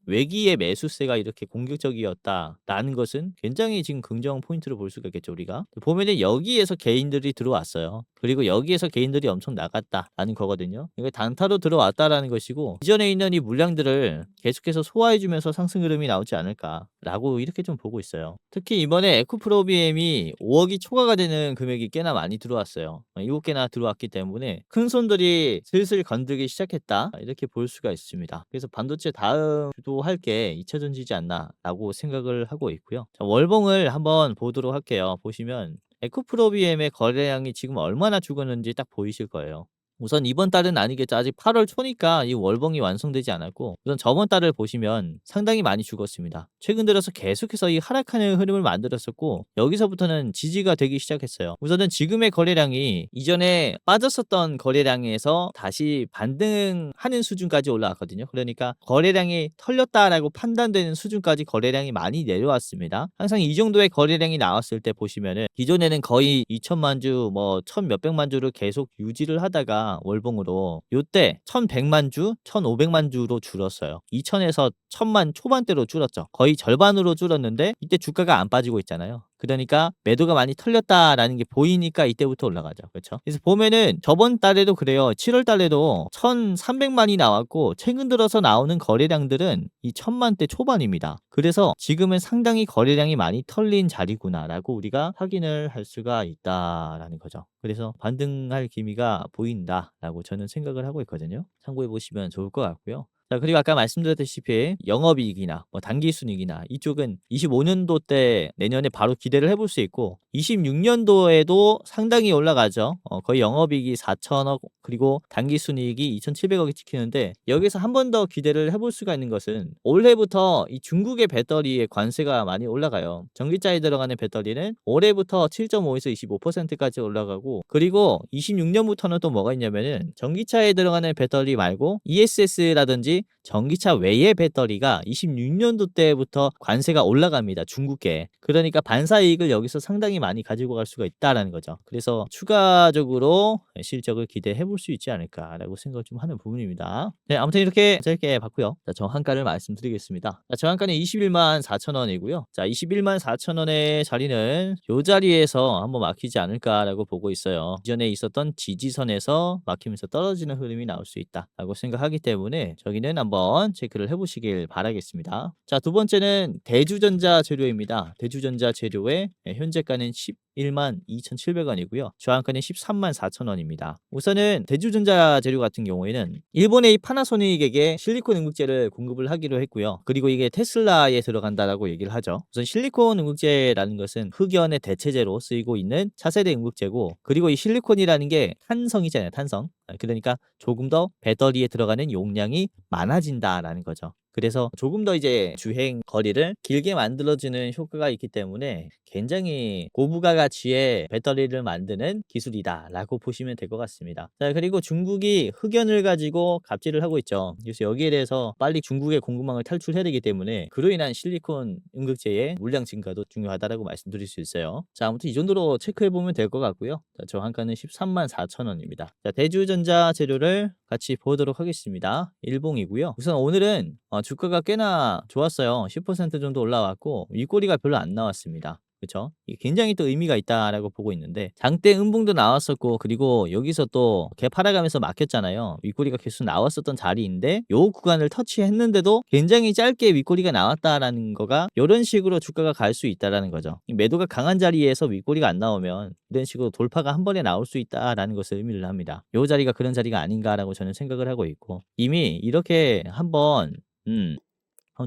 외기의 매수세가 이렇게 공격적이었다라는 것은 굉장히 지금 긍정 포인트로 볼 수가 있겠죠, 우리가. 보면은 여기에서 개인들이 들어왔어요. 그리고 여기에서 개인들이 엄청 나갔다라는 거거든요. 이게 단타로 들어왔다라는 것이고, 이전에 있는 이 물량들을 계속해서 소화해 주면서 상승 흐름이 나오지 않을까라고 이렇게 좀 보고 있어요. 특히 이번에 에코프로비엠이 5억이 초과가 되는 금액이 꽤나 많이 들어왔어요. 7개나 들어왔기 때문에 큰 손들이 슬슬 건들기 시작했다 이렇게 볼 수가 있습니다. 그래서 반도체 다음 주도할 게 2차 전지지 않나라고 생각을 하고 있고요. 자, 월봉을 한번 보도록 할게요. 보시면 에코프로비엠의 거래량이 지금 얼마나 죽었는지 딱 보이실 거예요. 우선 이번 달은 아니겠죠. 아직 8월 초니까 이 월봉이 완성되지 않았고 우선 저번 달을 보시면 상당히 많이 죽었습니다. 최근 들어서 계속해서 이 하락하는 흐름을 만들었었고 여기서부터는 지지가 되기 시작했어요. 우선은 지금의 거래량이 이전에 빠졌었던 거래량에서 다시 반등하는 수준까지 올라왔거든요. 그러니까 거래량이 털렸다라고 판단되는 수준까지 거래량이 많이 내려왔습니다. 항상 이 정도의 거래량이 나왔을 때 보시면은 기존에는 거의 2천만 주, 뭐 1천 몇백만 주를 계속 유지를 하다가 월봉으로 요때 1,100만 주, 1,500만 주로 줄었어요. 2천에서 1,000만 초반대로 줄었죠. 거의 절반으로 줄었는데 이때 주가가 안 빠지고 있잖아요. 그러니까 매도가 많이 털렸다라는 게 보이니까 이때부터 올라가죠. 그렇죠? 그래서 보면은 저번 달에도 그래요. 7월 달에도 1,300만이 나왔고 최근 들어서 나오는 거래량들은 이 1,000만대 초반입니다. 그래서 지금은 상당히 거래량이 많이 털린 자리구나라고 우리가 확인을 할 수가 있다라는 거죠. 그래서 반등할 기미가 보인다라고 저는 생각을 하고 있거든요. 참고해 보시면 좋을 것 같고요. 자, 그리고 아까 말씀드렸다시피 영업이익이나 뭐 단기순이익이나 이쪽은 25년도 때 내년에 바로 기대를 해볼 수 있고 26년도에도 상당히 올라가죠. 거의 영업이익이 4천억 그리고 단기순이익이 2,700억이 찍히는데 여기서 한 번 더 기대를 해볼 수가 있는 것은 올해부터 이 중국의 배터리의 관세가 많이 올라가요. 전기차에 들어가는 배터리는 올해부터 7.5에서 25%까지 올라가고 그리고 26년부터는 또 뭐가 있냐면은 전기차에 들어가는 배터리 말고 ESS라든지 전기차 외의 배터리가 26년도 때부터 관세가 올라갑니다. 중국계. 그러니까 반사이익을 여기서 상당히 많이 가지고 갈 수가 있다라는 거죠. 그래서 추가적으로 실적을 기대해 볼 수 있지 않을까라고 생각을 좀 하는 부분입니다. 네, 아무튼 이렇게 짧게 봤고요. 자, 정한가를 말씀드리겠습니다. 자, 정한가는 21만 4천 원이고요. 자, 21만 4천 원의 자리는 요 자리에서 한번 막히지 않을까라고 보고 있어요. 이전에 있었던 지지선에서 막히면서 떨어지는 흐름이 나올 수 있다라고 생각하기 때문에 저기는 한번 체크를 해보시길 바라겠습니다. 자, 두 번째는 대주전자 재료입니다. 대주전자 재료의 현재가는 11만 2,700원이고요. 저항가는 13만 4천 원입니다. 우선은 대주전자 재료 같은 경우에는 일본의 파나소닉에게 실리콘 응급제를 공급을 하기로 했고요. 그리고 이게 테슬라에 들어간다라고 얘기를 하죠. 우선 실리콘 응급제라는 것은 흑연의 대체제로 쓰이고 있는 차세대 응급제고 그리고 이 실리콘이라는 게 탄성이잖아요. 탄성. 그러니까 조금 더 배터리에 들어가는 용량이 많아진다라는 거죠. 그래서 조금 더 이제 주행 거리를 길게 만들어주는 효과가 있기 때문에 굉장히 고부가 가치의 배터리를 만드는 기술이다라고 보시면 될 것 같습니다. 자, 그리고 중국이 흑연을 가지고 갑질을 하고 있죠. 그래서 여기에 대해서 빨리 중국의 공급망을 탈출해야 되기 때문에 그로 인한 실리콘 응급제의 물량 증가도 중요하다라고 말씀드릴 수 있어요. 자, 아무튼 이 정도로 체크해 보면 될 것 같고요. 자, 저한가는 13만 4천 원입니다. 자, 대주전자 재료를 같이 보도록 하겠습니다. 일봉이고요. 우선 오늘은 주가가 꽤나 좋았어요. 10% 정도 올라왔고 윗꼬리가 별로 안 나왔습니다. 그쵸? 이게 굉장히 또 의미가 있다라고 보고 있는데 장대 음봉도 나왔었고 그리고 여기서 또 개팔아가면서 막혔잖아요. 윗꼬리가 계속 나왔었던 자리인데 요 구간을 터치했는데도 굉장히 짧게 윗꼬리가 나왔다라는 거가 이런 식으로 주가가 갈 수 있다라는 거죠. 매도가 강한 자리에서 윗꼬리가 안 나오면 이런 식으로 돌파가 한 번에 나올 수 있다라는 것을 의미를 합니다. 요 자리가 그런 자리가 아닌가라고 저는 생각을 하고 있고 이미 이렇게 한번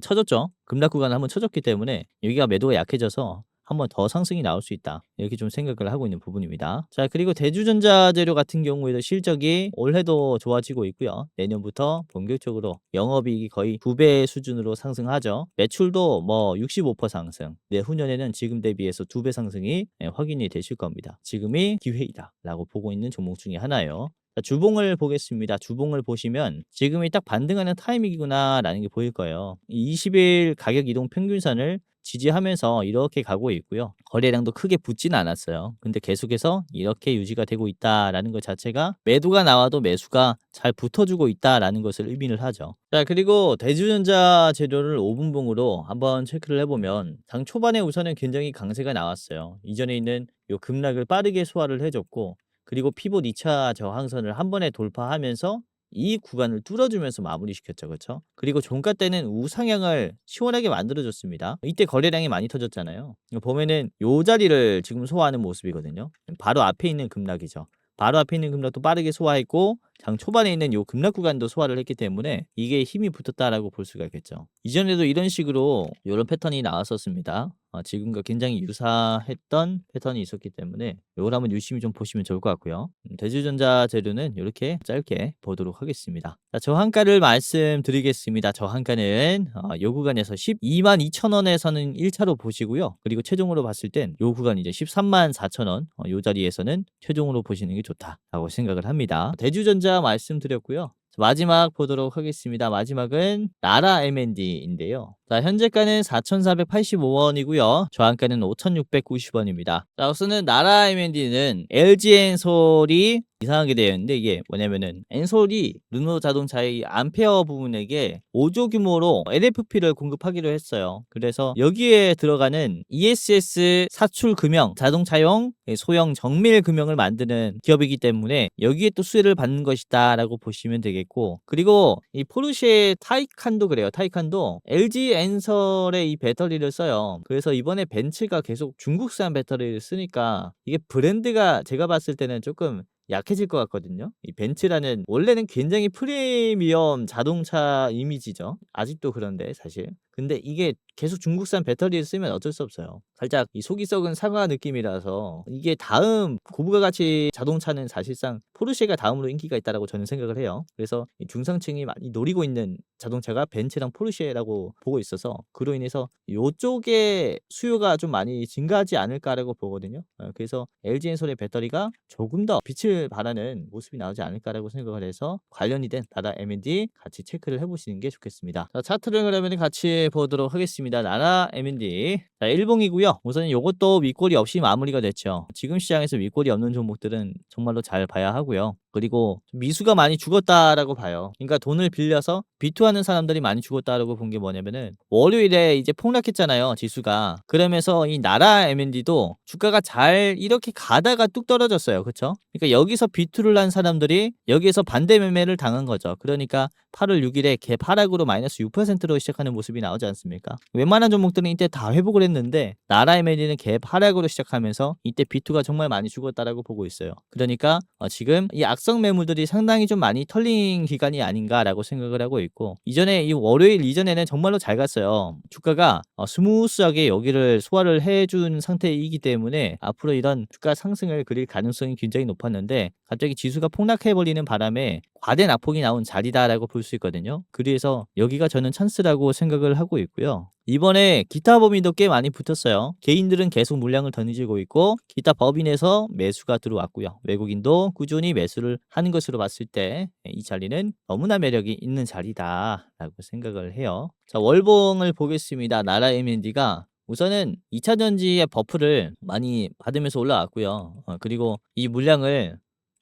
쳐줬죠. 급락 구간을 한번 쳐줬기 때문에 여기가 매도가 약해져서 한 번 더 상승이 나올 수 있다. 이렇게 좀 생각을 하고 있는 부분입니다. 자, 그리고 대주전자 재료 같은 경우에도 실적이 올해도 좋아지고 있고요. 내년부터 본격적으로 영업이익이 거의 2배 수준으로 상승하죠. 매출도 뭐 65% 상승. 내후년에는 지금 대비해서 2배 상승이 확인이 되실 겁니다. 지금이 기회이다라고 보고 있는 종목 중에 하나예요. 자, 주봉을 보겠습니다. 주봉을 보시면 지금이 딱 반등하는 타이밍이구나라는 게 보일 거예요. 20일 가격 이동 평균선을 지지하면서 이렇게 가고 있고요. 거래량도 크게 붙지는 않았어요. 근데 계속해서 이렇게 유지가 되고 있다라는 것 자체가 매도가 나와도 매수가 잘 붙어주고 있다라는 것을 의미를 하죠. 자, 그리고 대주전자 재료를 5분봉으로 한번 체크를 해보면 장 초반에 우선은 굉장히 강세가 나왔어요. 이전에 있는 요 급락을 빠르게 소화를 해줬고 그리고 피봇 2차 저항선을 한 번에 돌파하면서 이 구간을 뚫어주면서 마무리시켰죠. 그렇죠? 그리고 종가 때는 우상향을 시원하게 만들어줬습니다. 이때 거래량이 많이 터졌잖아요. 보면은 요 자리를 지금 소화하는 모습이거든요. 바로 앞에 있는 급락이죠. 바로 앞에 있는 급락도 빠르게 소화했고 장 초반에 있는 요 급락 구간도 소화를 했기 때문에 이게 힘이 붙었다라고 볼 수가 있겠죠. 이전에도 이런 식으로 이런 패턴이 나왔었습니다. 지금과 굉장히 유사했던 패턴이 있었기 때문에 요걸 한번 유심히 좀 보시면 좋을 것 같고요. 대주전자 재료는 요렇게 짧게 보도록 하겠습니다. 자, 저항가를 말씀드리겠습니다. 저항가는 요 구간에서 122,000원에서는 1차로 보시고요. 그리고 최종으로 봤을 땐 요 구간 이제 134,000원 요 자리에서는 최종으로 보시는 게 좋다라고 생각을 합니다. 대주전자 말씀드렸고요. 마지막 보도록 하겠습니다. 마지막은 나라 M&D인데요. 자, 현재가는 4,485원이고요. 저항가는 5,690원입니다. 자, 우선은 나라 M&D는 LG엔솔이 이상하게 되어 있는데 이게 뭐냐면은 엔솔이 르노 자동차의 암페어 부분에게 5조 규모로 LFP를 공급하기로 했어요. 그래서 여기에 들어가는 ESS 사출 금형 자동차용 소형 정밀 금형을 만드는 기업이기 때문에 여기에 또 수혜를 받는 것이다라고 보시면 되겠고, 그리고 이 포르쉐 타이칸도 그래요. 타이칸도 LG 엔솔의 이 배터리를 써요. 그래서 이번에 벤츠가 계속 중국산 배터리를 쓰니까 이게 브랜드가 제가 봤을 때는 조금 약해질 것 같거든요. 이 벤츠라는 원래는 굉장히 프리미엄 자동차 이미지죠. 아직도 그런데 사실. 근데 이게 계속 중국산 배터리를 쓰면 어쩔 수 없어요. 살짝 이 속이 썩은 사과 느낌이라서 이게 다음 고부가 가치 자동차는 사실상 포르쉐가 다음으로 인기가 있다라고 저는 생각을 해요. 그래서 이 중상층이 많이 노리고 있는 자동차가 벤츠랑 포르쉐라고 보고 있어서 그로 인해서 요쪽에 수요가 좀 많이 증가하지 않을까라고 보거든요. 그래서 LG엔솔의 배터리가 조금 더 빛을 발하는 모습이 나오지 않을까라고 생각을 해서 관련이 된 나라 M&D 같이 체크를 해보시는 게 좋겠습니다. 자, 차트를 그러면 같이 보도록 하겠습니다. 나라 M&D. 자, 일봉이고요. 우선 이것도 윗골이 없이 마무리가 됐죠. 지금 시장에서 윗골이 없는 종목들은 정말로 잘 봐야 하고요. 그리고 미수가 많이 죽었다라고 봐요. 그러니까 돈을 빌려서 비투하는 사람들이 많이 죽었다라고 본 게 뭐냐면은 월요일에 이제 폭락했잖아요, 지수가. 그러면서 이 나라 M&D도 주가가 잘 이렇게 가다가 뚝 떨어졌어요. 그렇죠? 그러니까 여기서 비투를 한 사람들이 여기에서 반대 매매를 당한 거죠. 그러니까 8월 6일에 개파락으로 마이너스 6%로 시작하는 모습이 나오지 않습니까? 웬만한 종목들은 이때 다 회복을 했는데 나라 M&D는 개파락으로 시작하면서 이때 비투가 정말 많이 죽었다라고 보고 있어요. 그러니까 지금 이 악성 매물들이 상당히 좀 많이 털린 기간이 아닌가라고 생각을 하고 있고, 이전에 이 월요일 이전에는 정말로 잘 갔어요. 주가가 스무스하게 여기를 소화를 해준 상태이기 때문에 앞으로 이런 주가 상승을 그릴 가능성이 굉장히 높았는데 갑자기 지수가 폭락해버리는 바람에 과대 낙폭이 나온 자리다라고 볼 수 있거든요. 그래서 여기가 저는 찬스라고 생각을 하고 있고요. 이번에 기타 법인도 꽤 많이 붙었어요. 개인들은 계속 물량을 던지고 있고 기타 법인에서 매수가 들어왔고요. 외국인도 꾸준히 매수를 하는 것으로 봤을 때 이 자리는 너무나 매력이 있는 자리다라고 생각을 해요. 자, 월봉을 보겠습니다. 나라 M&D가 우선은 2차 전지의 버프를 많이 받으면서 올라왔고요. 그리고 이 물량을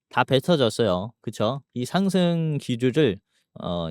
다 뱉어졌어요. 그쵸? 이 상승 기류를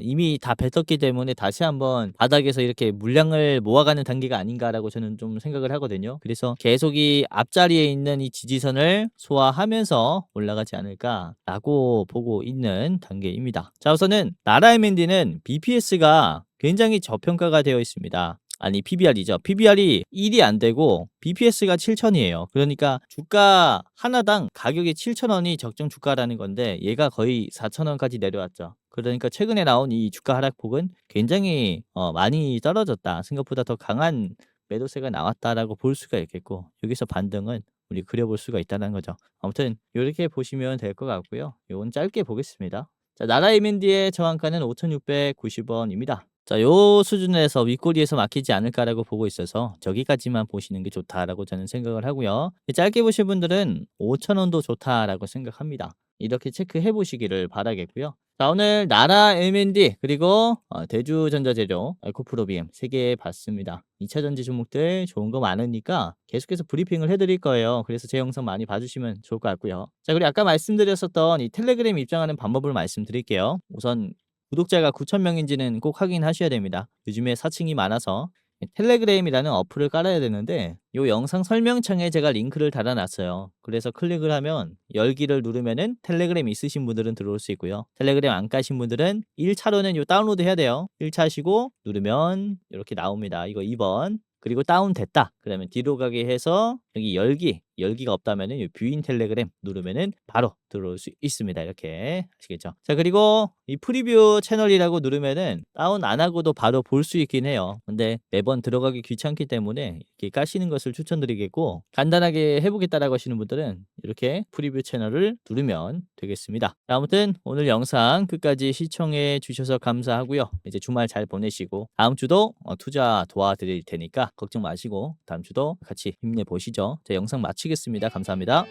이미 다 뱉었기 때문에 다시 한번 바닥에서 이렇게 물량을 모아가는 단계가 아닌가라고 저는 좀 생각을 하거든요. 그래서 계속 이 앞자리에 있는 이 지지선을 소화하면서 올라가지 않을까라고 보고 있는 단계입니다. 자, 우선은 나라 M&D는 BPS가 굉장히 저평가가 되어 있습니다. 아니, PBR이죠. PBR이 1이 안 되고 BPS가 7,000이에요. 그러니까 주가 하나당 가격이 7,000원이 적정 주가라는 건데 얘가 거의 4,000원까지 내려왔죠. 그러니까 최근에 나온 이 주가 하락폭은 굉장히 많이 떨어졌다. 생각보다 더 강한 매도세가 나왔다라고 볼 수가 있겠고, 여기서 반등은 우리 그려볼 수가 있다는 거죠. 아무튼 이렇게 보시면 될 것 같고요. 이건 짧게 보겠습니다. 자, 나라 M&D의 저항가는 5,690원입니다. 자, 요 수준에서 윗꼬리에서 막히지 않을까라고 보고 있어서 저기까지만 보시는 게 좋다라고 저는 생각을 하고요. 짧게 보신 분들은 5,000원도 좋다라고 생각합니다. 이렇게 체크해 보시기를 바라겠고요. 자, 오늘 나라 M&D 그리고 대주전자재료, 에코프로비엠 3개 봤습니다. 2차 전지 종목들 좋은 거 많으니까 계속해서 브리핑을 해드릴 거예요. 그래서 제 영상 많이 봐주시면 좋을 것 같고요. 자, 그리고 아까 말씀드렸었던 이 텔레그램 입장하는 방법을 말씀드릴게요. 우선 구독자가 9,000명인지는 꼭 확인하셔야 됩니다. 요즘에 사칭이 많아서 텔레그램이라는 어플을 깔아야 되는데 요 영상 설명창에 제가 링크를 달아놨어요. 그래서 클릭을 하면 열기를 누르면은 텔레그램 있으신 분들은 들어올 수 있고요. 텔레그램 안 까신 분들은 1차로는 요 다운로드 해야 돼요. 1차시고 누르면 이렇게 나옵니다. 이거 2번. 그리고 다운됐다. 그러면 뒤로 가게 해서 여기 열기 열기가 없다면은 이 뷰인 텔레그램 누르면은 바로 들어올 수 있습니다. 이렇게 아시겠죠? 자, 그리고 이 프리뷰 채널이라고 누르면은 다운 안 하고도 바로 볼 수 있긴 해요. 근데 매번 들어가기 귀찮기 때문에 이렇게 까시는 것을 추천드리겠고, 간단하게 해보겠다라고 하시는 분들은 이렇게 프리뷰 채널을 누르면 되겠습니다. 자, 아무튼 오늘 영상 끝까지 시청해 주셔서 감사하고요. 이제 주말 잘 보내시고 다음 주도 투자 도와드릴 테니까 걱정 마시고 다음 주도 같이 힘내보시죠. 자, 영상 마치겠습니다. 감사합니다.